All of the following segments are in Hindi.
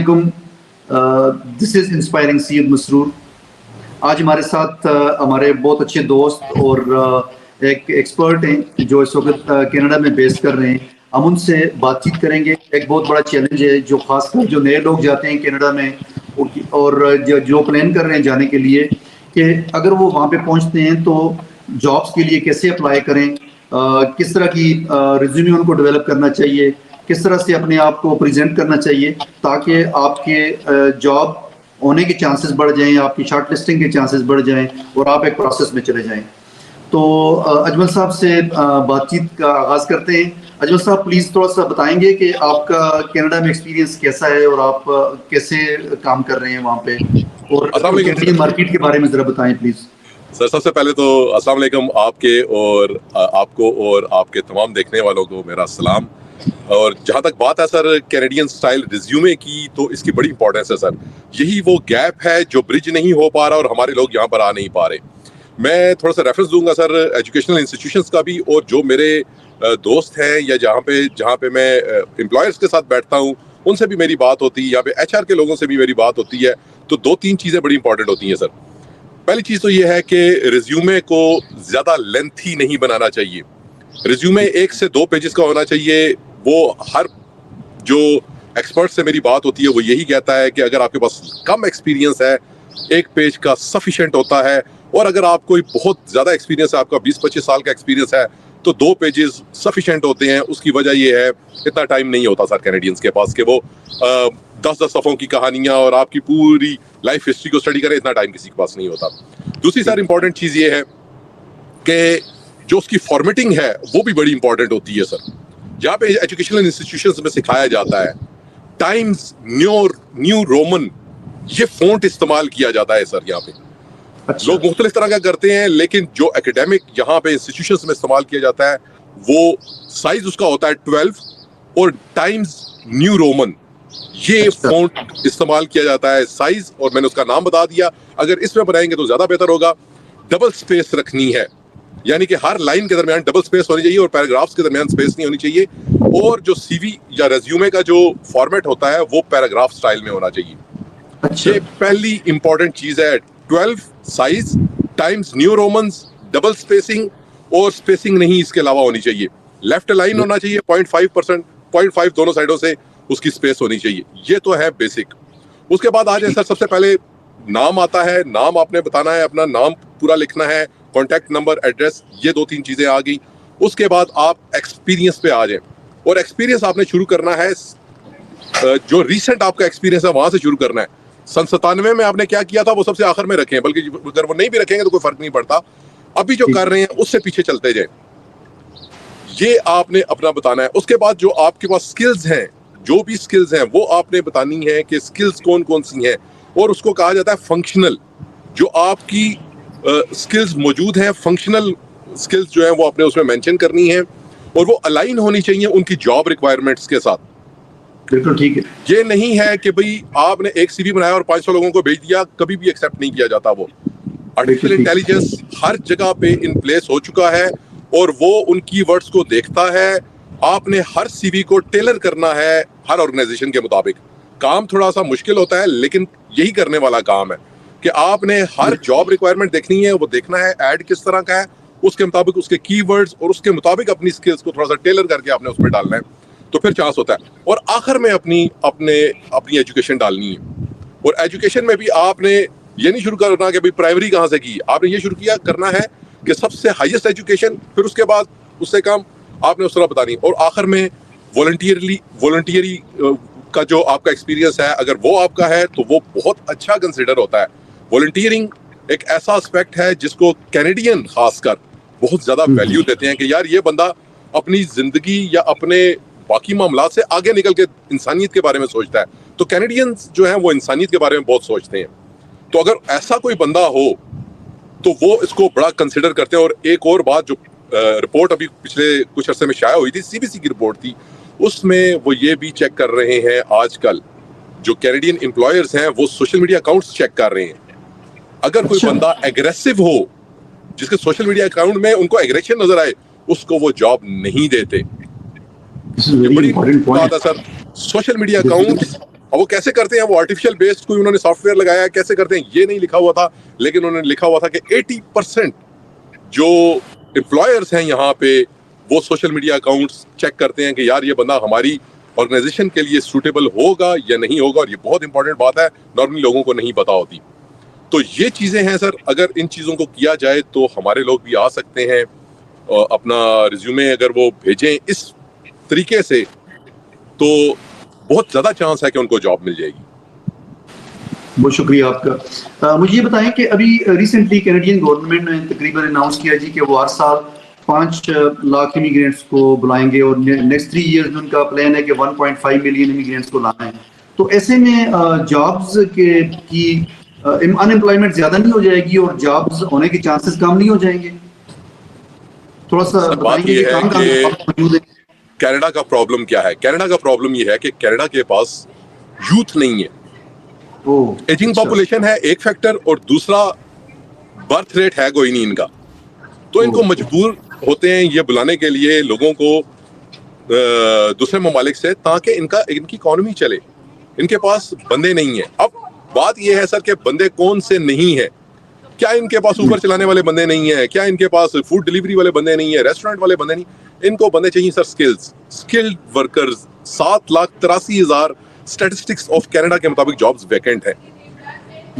This is inspiring Syed Masroor. आज हमारे साथ हमारे बहुत अच्छे दोस्त और एक एक्सपर्ट हैं जो इस वक्त कनाडा में बेस कर रहे हैं। हम उनसे बातचीत करेंगे। एक बहुत बड़ा चैलेंज है जो खासकर जो नए लोग जाते हैं कनाडा में और जो प्लान कर रहे हैं जाने के लिए, कि अगर वो वहाँ पे पहुँचते हैं तो जॉब्स के लिए कैसे अप्लाई करें, किस तरह की रिज्यूमे उनको डेवलप करना चाहिए, किस तरह से अपने आप को प्रेजेंट करना चाहिए ताकि आपके जॉब होने के चांसेस बढ़ जाएं, आपकी शॉर्ट लिस्टिंग के चांसेस बढ़ जाएं और आप एक प्रोसेस में चले जाएं। तो अजमल साहब से बातचीत का आगाज़ करते हैं। अजमल साहब प्लीज़ थोड़ा सा बताएंगे कि आपका कनाडा में एक्सपीरियंस कैसा है और आप कैसे काम कर रहे हैं वहाँ पे, और कैनेडियन मार्केट के बारे में ज़रा बताएं प्लीज़। सर, सबसे पहले तो अस्सलाम वालेकुम आपके और आपको और आपके तमाम देखने वालों को मेरा सलाम। और जहाँ तक बात है सर कैनेडियन स्टाइल रिज्यूमे की, तो इसकी बड़ी इंपॉर्टेंस है सर। यही वो गैप है जो ब्रिज नहीं हो पा रहा और हमारे लोग यहाँ पर आ नहीं पा रहे। मैं थोड़ा सा रेफरेंस दूंगा सर एजुकेशनल इंस्टीट्यूशंस का भी, और जो मेरे दोस्त हैं या जहाँ पे मैं एम्प्लॉयर्स के साथ बैठता हूँ उनसे भी मेरी बात होती है, यहाँ पे HR के लोगों से भी मेरी बात होती है। तो 2-3 चीज़ें बड़ी इंपॉर्टेंट होती हैं सर। पहली चीज़ तो ये है कि रिज्यूमे को ज़्यादा लेंथी नहीं बनाना चाहिए। रिज्यूमे 1 से 2 पेजेस का होना चाहिए। वो हर जो एक्सपर्ट से मेरी बात होती है वो यही कहता है कि अगर आपके पास कम एक्सपीरियंस है 1 पेज का सफिशिएंट होता है, और अगर आप कोई बहुत ज़्यादा एक्सपीरियंस है, आपका 20-25 साल का एक्सपीरियंस है, तो 2 पेजेस सफिशिएंट होते हैं। उसकी वजह ये है इतना टाइम नहीं होता सर कैनेडियंस के पास कि वो 10-10 सफ़ों की कहानियाँ और आपकी पूरी लाइफ हिस्ट्री को स्टडी करें। इतना टाइम किसी के पास नहीं होता। दूसरी सर इंपॉर्टेंट चीज़ ये है कि जो उसकी फॉर्मेटिंग है वो भी बड़ी इंपॉर्टेंट होती है सर। जहाँ पे एजुकेशनल इंस्टीट्यूशंस में सिखाया जाता है टाइम्स न्यू रोमन, ये फ़ॉन्ट इस्तेमाल किया जाता है सर यहाँ पे। अच्छा। लोग मुख्तलिफ तरह का करते हैं, लेकिन जो एकेडमिक यहाँ पे इंस्टीट्यूशंस में इस्तेमाल किया जाता है वो साइज उसका होता है 12 और टाइम्स न्यू रोमन, ये फ़ॉन्ट इस्तेमाल किया जाता है साइज। और मैंने उसका नाम बता दिया। अगर इसमें बनाएंगे तो ज़्यादा बेहतर होगा। डबल स्पेस रखनी है, यानी कि हर लाइन के दरमियान डबल स्पेस होनी चाहिए और पैराग्राफ्स के दरमियान स्पेस नहीं होनी चाहिए। और जो CV या रेज्यूमे का जो फॉर्मेट होता है वो पैराग्राफ स्टाइल में होना चाहिए। अच्छा। ये पहली इंपॉर्टेंट चीज है। 12 size times new Romans, double spacing, और स्पेसिंग नहीं इसके अलावा होनी चाहिए। लेफ्ट लाइन होना चाहिए 0.5 दोनों साइडों से उसकी स्पेस होनी चाहिए। ये तो है बेसिक। उसके बाद आ जाए सर, सबसे पहले नाम आता है। नाम आपने बताना है, अपना नाम पूरा लिखना है, कॉन्टैक्ट नंबर, एड्रेस, ये 2-3 चीजें आ गई। उसके बाद आप एक्सपीरियंस पे आ जाए, और एक्सपीरियंस आपने शुरू करना है जो रीसेंट आपका एक्सपीरियंस है वहां से शुरू करना है। 97 में आपने क्या किया था वो सबसे आखिर में रखें, बल्कि अगर वो नहीं भी रखेंगे तो कोई फर्क नहीं पड़ता। अभी जो कर रहे हैं उससे पीछे चलते जाए, ये आपने अपना बताना है। उसके बाद जो आपके पास स्किल्स हैं, जो भी स्किल्स हैं वो आपने बतानी है कि स्किल्स कौन कौन सी हैं, और उसको कहा जाता है फंक्शनल। जो आपकी स्किल्स मौजूद हैं, फंक्शनल स्किल्स जो हैं वो आपने उसमें मेंशन करनी है, और वो अलाइन होनी चाहिए उनकी जॉब रिक्वायरमेंट्स के साथ। बिल्कुल ठीक है। ये नहीं है कि भाई आपने एक CV बनाया और 500 लोगों को भेज दिया, कभी भी एक्सेप्ट नहीं किया जाता। वो आर्टिफिशियल इंटेलिजेंस हर जगह पे इन प्लेस हो चुका है और वो उन कीवर्ड्स को देखता है। आपने हर CV को टेलर करना है हर ऑर्गेनाइजेशन के मुताबिक। काम थोड़ा सा मुश्किल होता है, लेकिन यही करने वाला काम है कि आपने हर जॉब रिक्वायरमेंट देखनी है, वो देखना है ऐड किस तरह का है, उसके मुताबिक उसके कीवर्ड्स और उसके मुताबिक अपनी स्किल्स को थोड़ा सा टेलर करके आपने उसमें डालना है, तो फिर चांस होता है। और आखिर में अपनी एजुकेशन डालनी है। और एजुकेशन में भी आपने ये नहीं शुरू करना कि भाई प्राइमरी कहाँ से की, आपने ये शुरू करना है कि सबसे हाईएस्ट एजुकेशन, फिर उसके बाद उससे कम आपने उस तरह बतानी। और आखिर में वॉलंटियरी का जो आपका एक्सपीरियंस है, अगर वो आपका है तो वो बहुत अच्छा कंसिडर होता है। वॉलंटियरिंग एक ऐसा एस्पेक्ट है जिसको कैनेडियन खासकर बहुत ज्यादा वैल्यू देते हैं कि यार ये बंदा अपनी जिंदगी या अपने बाकी मामलात से आगे निकल के इंसानियत के बारे में सोचता है। तो कैनेडियंस जो हैं वो इंसानियत के बारे में बहुत सोचते हैं। तो अगर ऐसा कोई बंदा हो तो वो इसको बड़ा कंसिडर करते हैं। और एक और बात, जो रिपोर्ट अभी पिछले कुछ अरसे में शाया हुई थी, CBC की रिपोर्ट थी, उसमें वो ये भी चेक कर रहे हैं आजकल जो कैनेडियन एम्प्लॉयर्स हैं वो सोशल मीडिया अकाउंट्स चेक कर रहे हैं। अगर कोई बंदा एग्रेसिव हो, जिसके सोशल मीडिया अकाउंट में उनको एग्रेशन नजर आए, उसको वो जॉब नहीं देते। ये बड़ी बात है सर। सोशल मीडिया अकाउंट्स और वो कैसे करते हैं, वो आर्टिफिशियल बेस्ड कोई उन्होंने सॉफ्टवेयर लगाया है, कैसे करते हैं ये नहीं लिखा हुआ था, लेकिन उन्होंने लिखा हुआ था कि 80% जो एम्प्लॉयर्स हैं यहाँ पे वो सोशल मीडिया अकाउंट्स चेक करते हैं कि यार ये बंदा हमारी ऑर्गेनाइजेशन के लिए सूटेबल होगा या नहीं होगा, और ये बहुत इंपॉर्टेंट बात है, नॉर्मली लोगों को नहीं पता होती। तो ये चीजें हैं सर, अगर इन चीजों को किया जाए तो हमारे लोग भी आ सकते हैं, और अपना रिज्यूमे अगर वो भेजें इस तरीके से तो बहुत ज्यादा चांस है कि उनको जॉब मिल जाएगी। बहुत शुक्रिया आपका। मुझे ये बताएं कि अभी रिसेंटली कैनेडियन गवर्नमेंट ने तकरीबन अनाउंस किया जी कि वो हर साल 5 लाख इमिग्रेंट्स को बुलाएंगे और नेक्स्ट 3 ईयर्स में उनका प्लान है कि 1.5 मिलियन इमिग्रेंट्स को लाना है। तो ऐसे में जॉब्स के की अनएम्प्लॉयमेंट ज्यादा नहीं हो जाएगी और जॉब्स होने के चांसेस कम नहीं हो जाएंगे? थोड़ा सा सर, बात बताएंगे ये कि है कहाँ कि मौजूद है। कनाडा का प्रॉब्लम क्या है? कनाडा का प्रॉब्लम ये है कि कनाडा के पास यूथ नहीं है, एजिंग अच्छा। पॉपुलेशन है एक फैक्टर, और दूसरा बर्थ रेट है कोई नहीं इनका, तो इनको मजबूर होते हैं ये बुलाने के लिए लोगों को दूसरे ममालिक से, ताकि इनकी इकोनॉमी चले। इनके पास बंदे नहीं है। अब बात ये है सर कि बंदे कौन से नहीं है? क्या इनके पास ऊबर चलाने वाले बंदे नहीं है? क्या इनके पास फूड डिलीवरी वाले बंदे नहीं है? रेस्टोरेंट वाले बंदे नहीं? इनको बंदे चाहिए sir skilled workers. 7,83,000 statistics of Canada के मुताबिक जॉब्स वैकेंट है।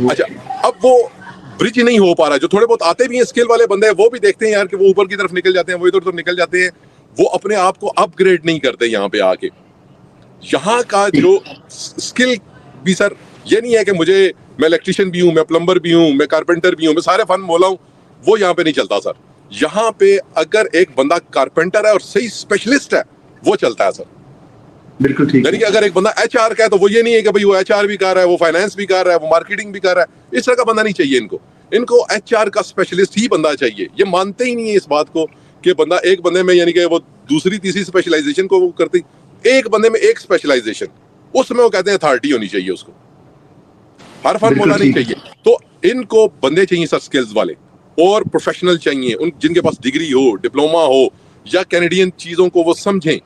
अच्छा, अब वो ब्रिज नहीं हो पा रहा। जो थोड़े बहुत आते भी हैं स्किल वाले बंदे, वो भी देखते हैं यार कि वो ऊपर की तरफ निकल जाते हैं, वो इधर उधर निकल जाते हैं, वो अपने आप को अपग्रेड नहीं करते यहाँ पे आके। यहाँ का जो स्किल भी सर, ये नहीं है कि मैं इलेक्ट्रिशियन भी हूँ, मैं प्लम्बर भी हूँ, मैं कारपेंटर भी हूँ, मैं सारे फन बोला हूँ, वो यहाँ पे नहीं चलता सर। यहाँ पे अगर एक बंदा कारपेंटर है और सही स्पेशलिस्ट है, वो चलता है सर। बिल्कुल ठीक यानी कि है। अगर एक बंदा एचआर का है, तो वो ये नहीं है कि भाई वो एचआर भी कर रहा है, वो फाइनेंस भी कर रहा है, वो मार्केटिंग भी कर रहा है। इस तरह का बंदा नहीं चाहिए इनको एचआर का स्पेशलिस्ट ही बंदा चाहिए। ये मानते ही नहीं है इस बात को कि बंदा एक बंदे में, यानी कि वो दूसरी तीसरी स्पेशलाइजेशन को वो करती, एक बंदे में एक स्पेशलाइजेशन, उसमें वो कहते हैं अथॉरिटी होनी चाहिए उसको, हर फर्म होना नहीं चाहिए। तो इनको बंदे चाहिए सर स्किल्स वाले और प्रोफेशनल चाहिए, उन जिनके पास डिग्री हो, डिप्लोमा हो, या कैनेडियन चीजों को वो समझें,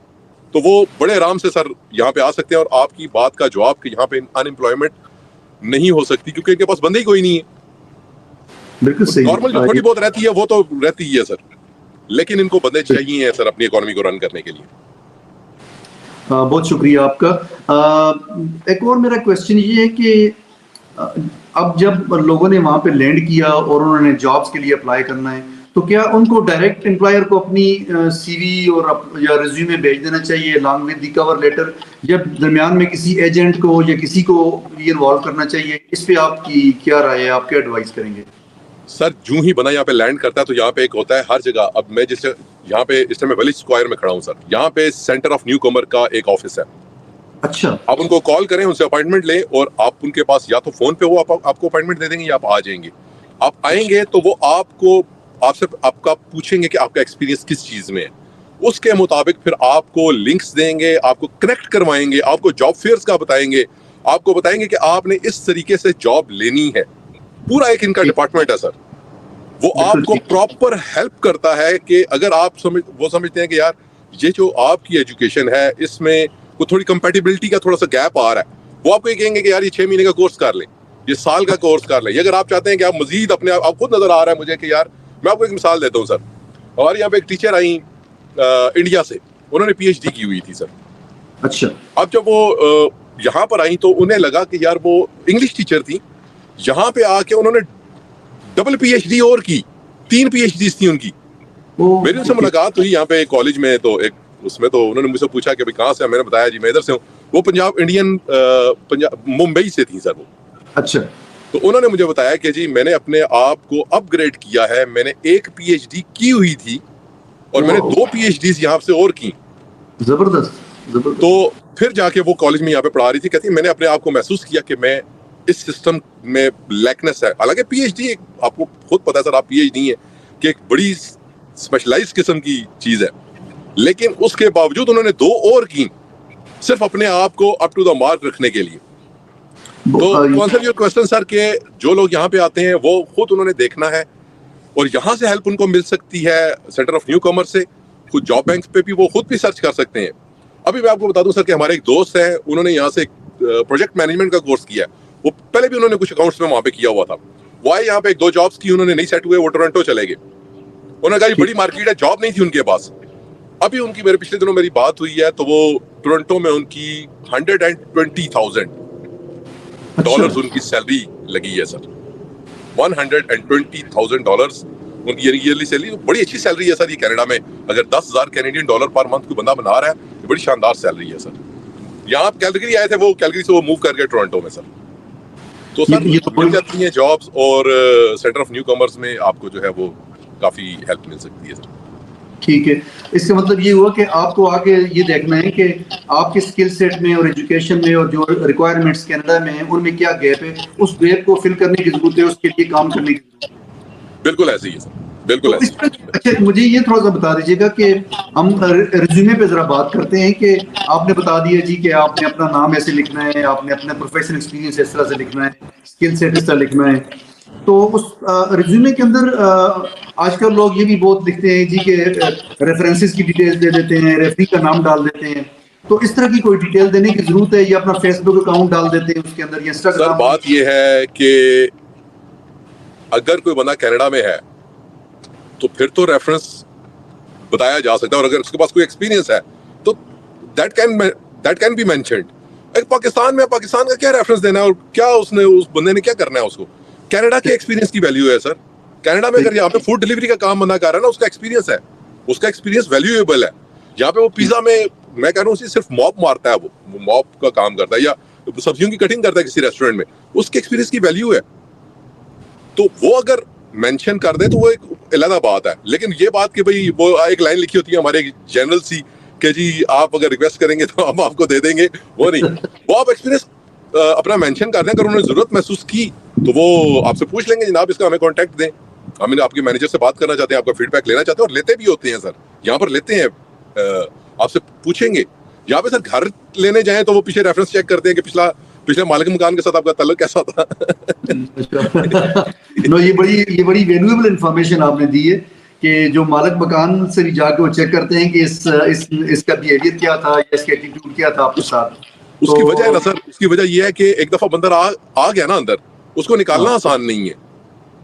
तो वो बड़े आराम से सर यहाँ पे आ सकते हैं। और आपकी बात का जवाब कि यहाँ पे अनएम्प्लॉयमेंट नहीं हो सकती क्योंकि इनके पास बंदे ही कोई नहीं है। बिल्कुल सही। नॉर्मल जो थोड़ी बहुत रहती है वो तो रहती ही है सर, लेकिन इनको बंदे चाहिए सर अपनी इकोनॉमी को रन करने के लिए। बहुत शुक्रिया आपका। एक और मेरा क्वेश्चन ये है कि अब जब लोगों ने वहां पे लैंड किया और उन्होंने जॉब्स के लिए अप्लाई करना है, तो क्या उनको डायरेक्ट एम्प्लॉयर को अपनी सीवी और या रिज्यूमे भेज देना चाहिए long with the cover letter, या दरमियान में किसी एजेंट को या किसी को ये इन्वॉल्व करना चाहिए? इस पे आपकी क्या राय है, आप क्या एडवाइस करेंगे? सर, जूं ही बंदा यहाँ पे लैंड करता है तो यहाँ पे एक होता है हर जगह। अब मैं जिस यहाँ पे इस टाइम विलेज स्क्वायर में खड़ा हूँ सर, यहाँ पे सेंटर ऑफ न्यू कमर का एक ऑफिस है। अच्छा। आप उनको कॉल करें, उनसे अपॉइंटमेंट लें, और आप उनके पास या तो फोन पे वो आपको अपॉइंटमेंट दे देंगे या आप आ जाएंगे। आप आएंगे तो वो आपसे आपका पूछेंगे कि आपका एक्सपीरियंस किस चीज में है, उसके मुताबिक फिर आपको लिंक्स देंगे, आपको कनेक्ट करवाएंगे, आपको जॉब फेयर्स का बताएंगे, आपको बताएंगे कि आपने इस तरीके से जॉब लेनी है। पूरा एक इनका डिपार्टमेंट है सर, वो आपको प्रॉपर हेल्प करता है कि अगर आप समझते हैं कि यार ये जो आपकी एजुकेशन है इसमें को थोड़ी कंपैटिबिलिटी का थोड़ा सा गैप आ रहा है, वो आपको ये कहेंगे कि यार ये 6 महीने का कोर्स कर लें, ये साल का कोर्स कर लें। अगर आप चाहते हैं कि आप मजीद अपने आप खुद नजर आ रहा है मुझे कि यार, मैं आपको एक मिसाल देता हूँ सर। हमारे यहाँ पे एक टीचर आई इंडिया से, उन्होंने PhD की हुई थी सर। अच्छा। अब जब वो यहाँ पर आई तो उन्हें लगा कि यार वो इंग्लिश टीचर थी, यहाँ पे आके उन्होंने डबल PhD और की, 3 PhDs थी उनकी। मेरी उनसे मुलाकात हुई यहाँ पे कॉलेज में, तो एक उसमें तो उन्होंने मुझसे पूछा कि भाई कहाँ से? मैंने बताया जी मैं इधर से हूँ। वो पंजाब मुंबई से थी सर वो। अच्छा। तो उन्होंने मुझे बताया कि जी मैंने अपने आप को अपग्रेड किया है, मैंने एक PhD की हुई थी और मैंने 2 PhDs यहाँ से और की। जबरदस्त। तो फिर जाके वो कॉलेज में यहाँ पे पढ़ा रही थी, कहती मैंने अपने आप को महसूस किया कि मैं इस सिस्टम में लैकनेस है। हालांकि PhD आपको खुद पता है सर, आप PhD है कि एक बड़ी स्पेशलाइज्ड किस्म की चीज है, लेकिन उसके बावजूद उन्होंने 2 और की, सिर्फ अपने आप को अप टू द मार्क रखने के लिए। तो आंसर योर क्वेश्चन सर के जो लोग यहाँ पे आते हैं वो खुद उन्होंने देखना है, और यहाँ से हेल्प उनको मिल सकती है सेंटर ऑफ न्यू कॉमर्स से। कुछ जॉब बैंक्स पे भी वो खुद भी सर्च कर सकते हैं। अभी मैं आपको बता दूं सर कि हमारे एक दोस्त हैं, उन्होंने यहाँ से प्रोजेक्ट मैनेजमेंट का कोर्स किया है, वो पहले भी उन्होंने कुछ अकाउंट्स में वहां पे किया हुआ था। वो आए यहाँ पे 1-2 जॉब्स की, उन्होंने नहीं सेट हुए, वो टोरंटो चले गए। उन्होंने कहा बड़ी मार्केट है, जॉब नहीं थी उनके पास। अभी उनकी मेरे पिछले दिनों मेरी बात हुई है, तो वो टोरंटो में उनकी $120,000 उनकी सैलरी लगी है सर। $120,000 उनकी ईयरली सैलरी, बड़ी अच्छी सैलरी है सर। ये कनाडा में अगर $10,000 पर मंथ कोई बंदा बना रहा है, ये बड़ी शानदार सैलरी है सर। यहाँ आप कैलगरी आए थे, वो कैलगरी से वो मूव कर गए टोरंटो में सर। तो सर ये तो मिल जाती हैं जॉब्स, और सेंटर ऑफ न्यू कमर्स में आपको जो है वो काफी हेल्प मिल सकती है सर। ठीक है, इसका मतलब ये हुआ कि आपको आगे ये देखना है कि आपके स्किल सेट में और एजुकेशन में और जो रिक्वायरमेंट्स कनाडा में हैं उनमें क्या गैप है, उस गैप को फिल करने की जरूरत है, उसके लिए काम करने की जरूरत है। बिल्कुल ऐसे ही है सर, बिल्कुल तो ऐसे इस पर अच्छा मुझे ये थोड़ा सा बता दीजिएगा कि हम रिज्यूमे पे जरा बात करते हैं कि आपने बता दिया जी कि आपने अपना नाम ऐसे लिखना है, आपने अपना प्रोफेशनल एक्सपीरियंस इस तरह से लिखना है, स्किल सेट इस तरह लिखना है। तो उस रिज्यूमे के अंदर आजकल लोग ये भी बहुत लिखते हैं जी कि रेफरेंसेस की डिटेल्स दे देते हैं, रेफरी का नाम डाल देते हैं। तो इस तरह की कोई डिटेल देने की जरूरत है, या अपना फेसबुक अकाउंट डाल देते हैं उसके अंदर, या सर। इंस्टाग्राम? बात ये है कि अगर कोई बंदा कनाडा में है तो फिर तो रेफरेंस बताया जा सकता है, और अगर उसके पास कोई एक्सपीरियंस है तो that can be mentioned. Pakistan में, पाकिस्तान का क्या रेफरेंस देना है, और क्या उसने, उस बंदे ने क्या करना है उसको। कनाडा के एक्सपीरियंस की वैल्यू है सर। कनाडा में अगर यहाँ पे फूड डिलीवरी का काम बंदा कर रहा है ना, उसका एक्सपीरियंस है, उसका एक्सपीरियंस वैल्यूएबल है। यहाँ पे वो पिज्जा में, मैं कह रहा हूँ, सिर्फ मॉप मारता है, वो मॉप का काम करता है, या सब्जियों की कटिंग करता है किसी रेस्टोरेंट में, उसके एक्सपीरियंस की वैल्यू है। तो वो अगर मेंशन कर दे तो वो एक अलग बात है। लेकिन ये बात कि भाई वो एक लाइन लिखी होती है हमारे जनरल सी कि जी आप अगर रिक्वेस्ट करेंगे तो हम आपको दे देंगे, वो नहीं। वो आप एक्सपीरियंस अपना मेंशन कर दें। अगर उन्होंने जरूरत महसूस की तो वो आपसे पूछ लेंगे, जनाब इसका हमें कांटेक्ट दें, हम आपके मैनेजर से बात करना चाहते हैं, आपका फीडबैक लेना चाहते हैं, और लेते भी होते हैं सर। यहाँ पर लेते हैं, आपसे पूछेंगे। यहाँ पे सर घर लेने जाएं तो वो पीछे रेफरेंस चेक करते हैं कि पिछले मालिक मकान के साथ आपका ताल्लुक कैसा था। नो, ये बड़ी वैल्यूएबल इंफॉर्मेशन आपने दी है कि जो मालिक मकान से भी जाके वो चेक करते हैं कि इसका बिहेवियर क्या था, या इसका एटीट्यूड क्या था आपके साथ। उसकी वजह है ना सर, उसकी वजह ये है कि एक दफा बंदा आ गया ना अंदर, उसको निकालना आसान नहीं है।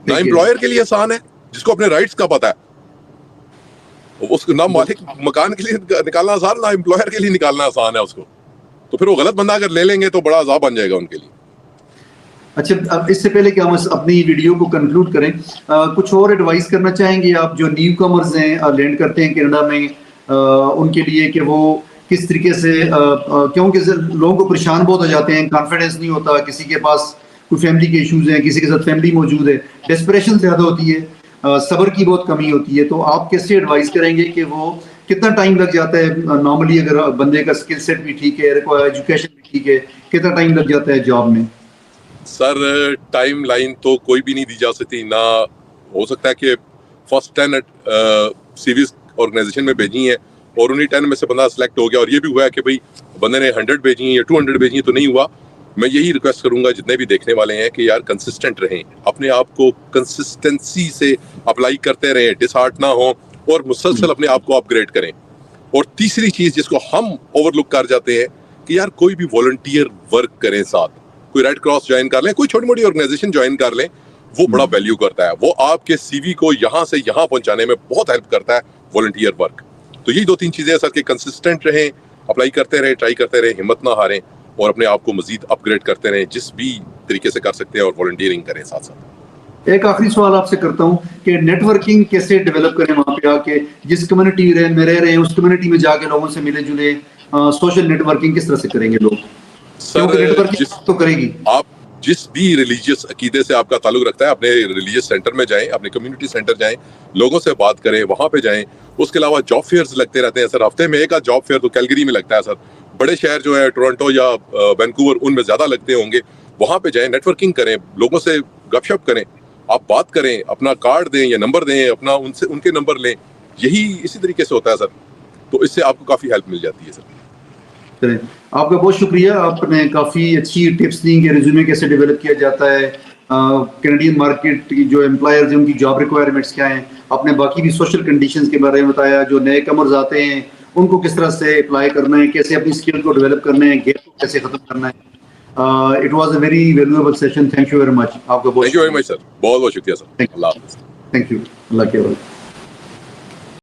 ना एम्प्लॉयर के लिए आसान है जिसको अपने राइट्स का पता है, उसको ना मालिक मकान के लिए निकालना आसान, ना एम्प्लॉयर के लिए निकालना आसान है उसको। तो फिर वो गलत बंदा अगर ले लेंगे तो बड़ा अजाब बन जाएगा उनके लिए। अच्छा, अब इससे पहले कि हम अपनी वीडियो को कंक्लूड करें, कुछ और एडवाइस करना चाहेंगे आप जो न्यू कमर्स हैं, लैंड करते हैं कनाडा में, उनके लिए कि वो किस तरीके से, क्योंकि लोगों को परेशान बहुत हो जाते हैं, कॉन्फिडेंस नहीं होता, किसी के पास कोई फैमिली के इश्यूज हैं, किसी के साथ फैमिली मौजूद है, डेस्परेशन ज़्यादा होती है, सब्र की बहुत कमी होती है। तो आप कैसे एडवाइस करेंगे कि वो कितना टाइम लग जाता है नॉर्मली, अगर बंदे का स्किल सेट भी ठीक है, एजुकेशन भी ठीक है, कितना टाइम लग जाता है जॉब में? सर टाइम लाइन तो कोई भी नहीं दी जा सकती ना। हो सकता है कि फर्स्ट 10 सीवीज ऑर्गेनाइजेशन में भेजी हैं और उन्हीं 10 में से बंदा सिलेक्ट हो गया, और ये भी हुआ है कि भाई बंदे ने 100 भेजी हैं या 200 भेजी हैं तो नहीं हुआ। मैं यही रिक्वेस्ट करूंगा जितने भी देखने वाले हैं कि यार कंसिस्टेंट रहें, अपने आप को कंसिस्टेंसी से अप्लाई करते रहें, डिसहार्ट ना हो, और मुसलसल अपने आप को अपग्रेड करें। और तीसरी चीज जिसको हम ओवरलुक कर जाते हैं कि यार कोई भी वॉलंटियर वर्क करें साथ, कोई रेड क्रॉस ज्वाइन कर लें, कोई छोटी मोटी ऑर्गेनाइजेशन ज्वाइन कर लें, वो बड़ा वैल्यू करता है। वो आपके सीवी को यहाँ से यहाँ पहुंचाने में बहुत हेल्प करता है वॉलंटियर वर्क। तो यही 2-3 चीजें हैं सर कि कंसिस्टेंट रहें, अप्लाई करते रहें, ट्राई करते रहें, हिम्मत ना हारें, और अपने आप को मजीद अपग्रेड करते रहें जिस भी तरीके से कर सकते हैं, और वॉलंटियरिंग करें साथ साथ। एक आखिरी सवाल आपसे करता हूँ कि नेटवर्किंग कैसे डेवलप करें वहाँ पे आके, जिस कम्युनिटी में रह रहे हैं उस कम्युनिटी में जाके लोगों से मिले जुले, सोशल नेटवर्किंग किस तरह से करेंगे लोग? क्योंकि नेटवर्किंग तो करेगी। आप जिस भी रिलीजियस अकीदे से आपका ताल्लुक रखता है, अपने रिलीजियस सेंटर में जाएं, अपने कम्युनिटी सेंटर जाएं, लोगों से बात करें, वहां पे जाएं। उसके अलावा जॉब फेयर्स लगते रहते हैं सर, हफ्ते में एक आध जॉब फेयर तो कैलगरी में लगता है सर। बड़े शहर जो है टोरंटो या वैंकूवर, उनमें ज्यादा लगते होंगे। वहां पे जाएं, नेटवर्किंग करें, लोगों से गपशप करें, आप बात करें, अपना कार्ड दें या नंबर दें, अपना उनसे उनके नंबर लें। यही इसी तरीके से होता है सर। तो इससे आपको काफी हेल्प मिल जाती है सर। चलें, आपका बहुत शुक्रिया, आपने काफ़ी अच्छी टिप्स दी कि रिज्यूमे कैसे डेवलप किया जाता है, कैनेडियन मार्केट की जो एम्प्लॉयर्स हैं उनकी जॉब रिक्वायरमेंट्स क्या हैं, आपने बाकी भी सोशल कंडीशंस के बारे में बताया, जो नए कमर्स आते हैं उनको किस तरह से अप्लाई करना है, कैसे अपनी स्किल को डेवलप करना है, गैप को कैसे ख़त्म करना है। It was a very valuable session. Thank you very much. आपका बहुत thank you very much sir, बहुत बहुत शुक्रिया सर. Thank you. अल्लाह हाफिज़. Thank you. अल्लाह के हवाले.